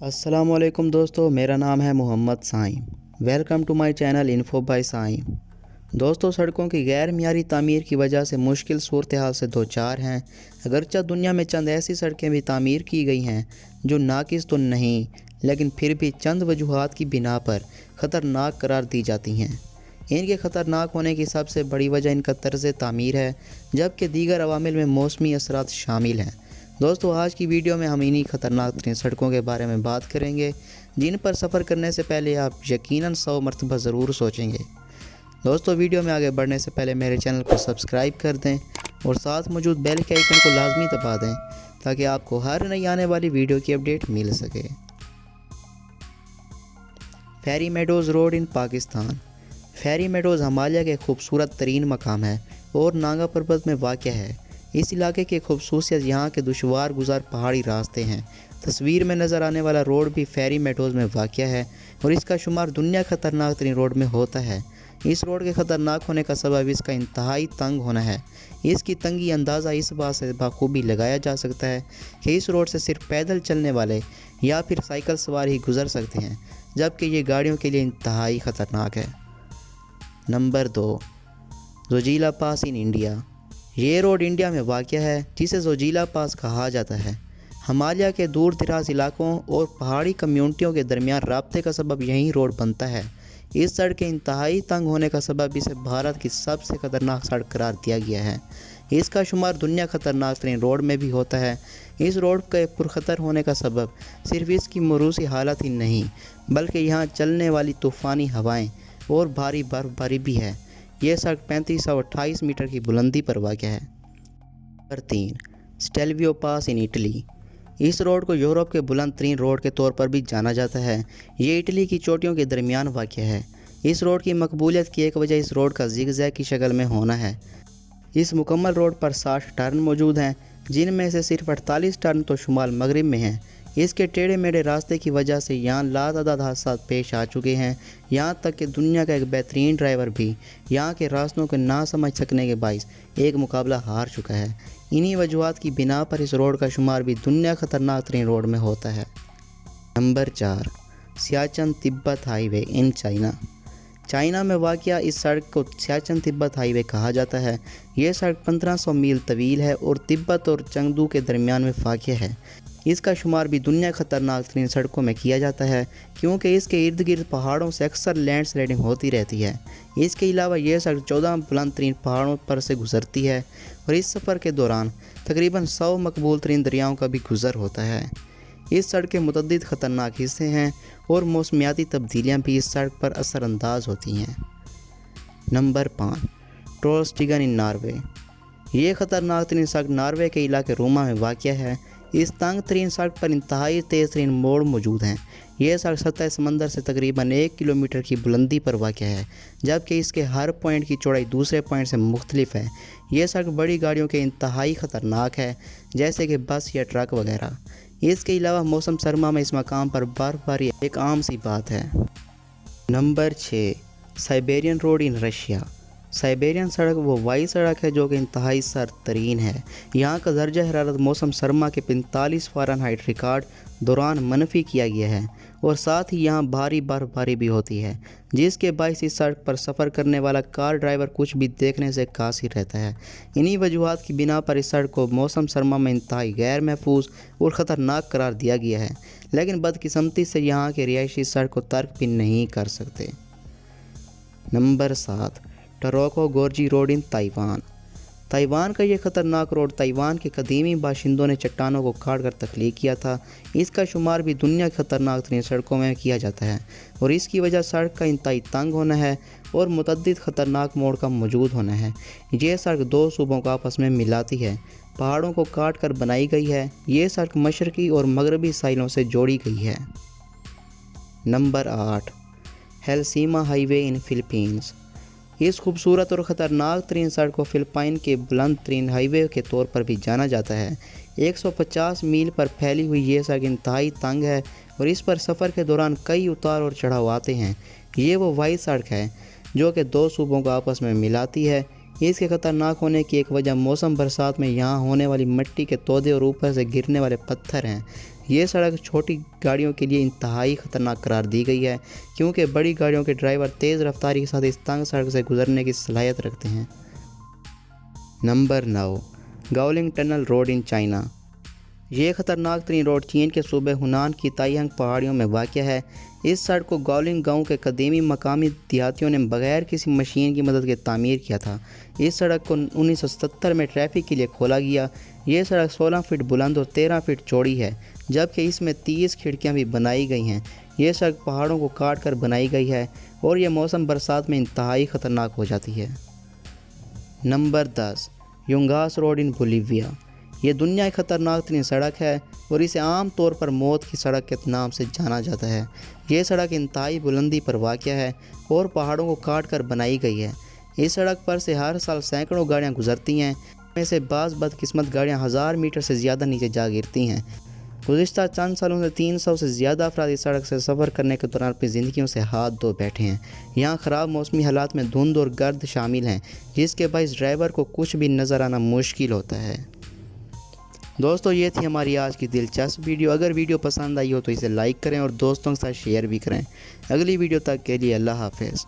السلام علیکم دوستو، میرا نام ہے Muhammad Saim. Welcome to my channel info by Saim. دوستو، سڑکوں کی غیر معیاری تعمیر کی وجہ سے مشکل صورتحال سے دوچار ہیں۔ اگرچہ دنیا میں چند ایسی سڑکیں بھی تعمیر کی گئی ہیں جو ناقص تو نہیں، لیکن پھر بھی چند وجوہات کی بنا پر خطرناک قرار دی جاتی ہیں۔ ان کے خطرناک ہونے کی سب سے بڑی وجہ ان کا طرز تعمیر ہے، جبکہ دیگر عوامل میں موسمی اثرات شامل ہیں۔ دوستو، آج کی ویڈیو میں ہم انہی خطرناک ترین سڑکوں کے بارے میں بات کریں گے، جن پر سفر کرنے سے پہلے آپ یقیناً 100 مرتبہ ضرور سوچیں گے۔ دوستو، ویڈیو میں آگے بڑھنے سے پہلے میرے چینل کو سبسکرائب کر دیں اور ساتھ موجود بیل کے آئیکن کو لازمی دبا دیں تاکہ آپ کو ہر نئی آنے والی ویڈیو کی اپڈیٹ مل سکے۔ Fairy Meadows road in Pakistan. Fairy Meadows Himalaya کے خوبصورت ترین مقام ہے اور ناگا پربت میں واقع ہے۔ اس علاقے کی خصوصیت یہاں کے دشوار گزار پہاڑی راستے ہیں۔ تصویر میں نظر آنے والا روڈ بھی فیری میڈوز میں واقع ہے اور اس کا شمار دنیا کے خطرناک ترین روڈ میں ہوتا ہے۔ اس روڈ کے خطرناک ہونے کا سبب اس کا انتہائی تنگ ہونا ہے۔ اس کی تنگی اندازہ اس بات سے بخوبی لگایا جا سکتا ہے کہ اس روڈ سے صرف پیدل چلنے والے یا پھر سائیکل سوار ہی گزر سکتے ہیں، جبکہ یہ گاڑیوں کے لیے انتہائی خطرناک ہے۔ Number 2، Zojila pass in India. یہ روڈ انڈیا میں واقع ہے، جسے زوجیلا پاس کہا جاتا ہے۔ ہمالیہ کے دور دراز علاقوں اور پہاڑی کمیونٹیوں کے درمیان رابطے کا سبب یہی روڈ بنتا ہے۔ اس سڑک کے انتہائی تنگ ہونے کا سبب اسے بھارت کی سب سے خطرناک سڑک قرار دیا گیا ہے۔ اس کا شمار دنیا خطرناک ترین روڈ میں بھی ہوتا ہے۔ اس روڈ کے پرخطر ہونے کا سبب صرف اس کی موروثی حالت ہی نہیں، بلکہ یہاں چلنے والی طوفانی ہوائیں اور بھاری برف باری بھی ہے۔ یہ سڑک 3528 میٹر کی بلندی پر واقع ہے۔ Number 3، سٹیلویو pass in Italy. Us road کو یورپ کے بلند ترین روڈ کے طور پر بھی جانا جاتا ہے۔ یہ اٹلی کی چوٹیوں کے درمیان واقع ہے۔ اس روڈ کی مقبولیت کی ایک وجہ اس روڈ کا زگ زیگ کی شکل میں ہونا ہے۔ اس مکمل روڈ پر 60 ٹرن موجود ہیں، جن میں سے صرف 48 ٹرن تو شمال مغرب میں ہیں۔ اس کے ٹیڑھے میڑھے راستے کی وجہ سے یہاں لاتعداد حادثات پیش آ چکے ہیں، یہاں تک کہ دنیا کا ایک بہترین ڈرائیور بھی یہاں کے راستوں کو نہ سمجھ سکنے کے باعث ایک مقابلہ ہار چکا ہے۔ انہی وجوہات کی بنا پر اس روڈ کا شمار بھی دنیا خطرناک ترین روڈ میں ہوتا ہے۔ Number 4، Siachen Tibet high way in China. China میں واقع اس سڑک کو سیاچن تبت ہائی وے کہا جاتا ہے۔ یہ سڑک 1500 میل طویل ہے اور تبت اور چنگدو کے درمیان میں واقع ہے۔ اس کا شمار بھی دنیا خطرناک ترین سڑکوں میں کیا جاتا ہے، کیونکہ اس کے ارد گرد پہاڑوں سے اکثر لینڈ سلائڈنگ ہوتی رہتی ہے۔ اس کے علاوہ یہ سڑک 14 بلند ترین پہاڑوں پر سے گزرتی ہے اور اس سفر کے دوران تقریباً 100 مقبول ترین دریاؤں کا بھی گزر ہوتا ہے۔ اس سڑک کے متعدد خطرناک حصے ہیں اور موسمیاتی تبدیلیاں بھی اس سڑک پر اثر انداز ہوتی ہیں۔ نمبر 5، ٹرولسٹیگن ان ناروے۔ یہ خطرناک ترین سڑک ناروے کے علاقے روما میں واقع ہے۔ اس تنگ ترین سڑک پر انتہائی تیز ترین موڑ موجود ہیں۔ یہ سڑک سطح سمندر سے تقریباً 1 کلومیٹر کی بلندی پر واقع ہے، جبکہ اس کے ہر پوائنٹ کی چوڑائی دوسرے پوائنٹ سے مختلف ہے۔ یہ سڑک بڑی گاڑیوں کے انتہائی خطرناک ہے، جیسے کہ بس یا ٹرک وغیرہ۔ اس کے علاوہ موسم سرما میں اس مقام پر برف باری ایک عام سی بات ہے۔ Number 6، Siberian road in Russia. Siberian سڑک وہ وائی سڑک ہے جو کہ انتہائی سرد ترین ہے۔ یہاں کا درجہ حرارت موسم سرما کے 45 فارنہائٹ ریکارڈ دوران منفی کیا گیا ہے اور ساتھ ہی یہاں بھاری برف باری بھی ہوتی ہے، جس کے باعث اس سڑک پر سفر کرنے والا کار ڈرائیور کچھ بھی دیکھنے سے قاصر رہتا ہے۔ انہی وجوہات کی بنا پر اس سڑک کو موسم سرما میں انتہائی غیر محفوظ اور خطرناک قرار دیا گیا ہے، لیکن بدقسمتی سے یہاں کے رہائشی اس سڑک کو ترک بھی نہیں کر سکتے۔ Number 7، Taroko gorge road in Taiwan. Taiwan کا یہ خطرناک روڈ تائیوان کے قدیمی باشندوں نے چٹانوں کو کاٹ کر تخلیق کیا تھا۔ اس کا شمار بھی دنیا کی خطرناک ترین سڑکوں میں کیا جاتا ہے اور اس کی وجہ سڑک کا انتہائی تنگ ہونا ہے اور متعدد خطرناک موڑ کا موجود ہونا ہے۔ یہ سڑک دو صوبوں کو آپس میں ملاتی ہے، پہاڑوں کو کاٹ کر بنائی گئی ہے۔ یہ سڑک مشرقی اور مغربی ساحلوں سے جوڑی گئی ہے۔ نمبر 8، ہیلسیما ہائی وے ان فلپینز۔ اس خوبصورت اور خطرناک ترین سڑک کو فلپائن کے بلند ترین ہائی وے کے طور پر بھی جانا جاتا ہے۔ 150 میل پر پھیلی ہوئی یہ سڑک انتہائی تنگ ہے اور اس پر سفر کے دوران کئی اتار اور چڑھاؤ آتے ہیں۔ یہ وہ وائی سڑک ہے جو کہ دو صوبوں کو آپس میں ملاتی ہے۔ اس کے خطرناک ہونے کی ایک وجہ موسم برسات میں یہاں ہونے والی مٹی کے تودے اور اوپر سے گرنے والے پتھر ہیں۔ یہ سڑک چھوٹی گاڑیوں کے لیے انتہائی خطرناک قرار دی گئی ہے کیونکہ بڑی گاڑیوں کے ڈرائیور تیز رفتاری کے ساتھ اس تنگ سڑک سے گزرنے کی صلاحیت رکھتے ہیں۔ Number 9، Guoliang tunnel road in China. یہ خطرناک ترین روڈ چین کے صوبے ہنان کی تائیہنگ پہاڑیوں میں واقع ہے۔ اس سڑک کو گاولنگ گاؤں کے قدیمی مقامی دیہاتیوں نے بغیر کسی مشین کی مدد کے تعمیر کیا تھا۔ اس سڑک کو 1970 میں ٹریفک کے لیے کھولا گیا۔ یہ سڑک 16 فٹ بلند اور 13 فٹ چوڑی ہے، جبکہ اس میں 30 کھڑکیاں بھی بنائی گئی ہیں۔ یہ سڑک پہاڑوں کو کاٹ کر بنائی گئی ہے اور یہ موسم برسات میں انتہائی خطرناک ہو جاتی ہے۔ Number 10، Yungas road in Bolivia. یہ دنیا کی خطرناک ترین سڑک ہے اور اسے عام طور پر موت کی سڑک کے نام سے جانا جاتا ہے۔ یہ سڑک انتہائی بلندی پر واقع ہے اور پہاڑوں کو کاٹ کر بنائی گئی ہے۔ اس سڑک پر سے ہر سال سینکڑوں گاڑیاں گزرتی ہیں، ان میں سے بعض بدقسمت گاڑیاں 1000 میٹر سے زیادہ نیچے جا گرتی ہیں۔ گزشتہ چند سالوں سے 300 سے زیادہ افراد اس سڑک سے سفر کرنے کے دوران اپنی زندگیوں سے ہاتھ دھو بیٹھے ہیں۔ یہاں خراب موسمی حالات میں دھند اور گرد شامل ہیں، جس کے باعث ڈرائیور کو کچھ بھی نظر آنا مشکل ہوتا ہے۔ دوستو، یہ تھی ہماری آج کی دلچسپ ویڈیو۔ اگر ویڈیو پسند آئی ہو تو اسے لائک کریں اور دوستوں کے ساتھ شیئر بھی کریں۔ اگلی ویڈیو تک کے لیے اللہ حافظ۔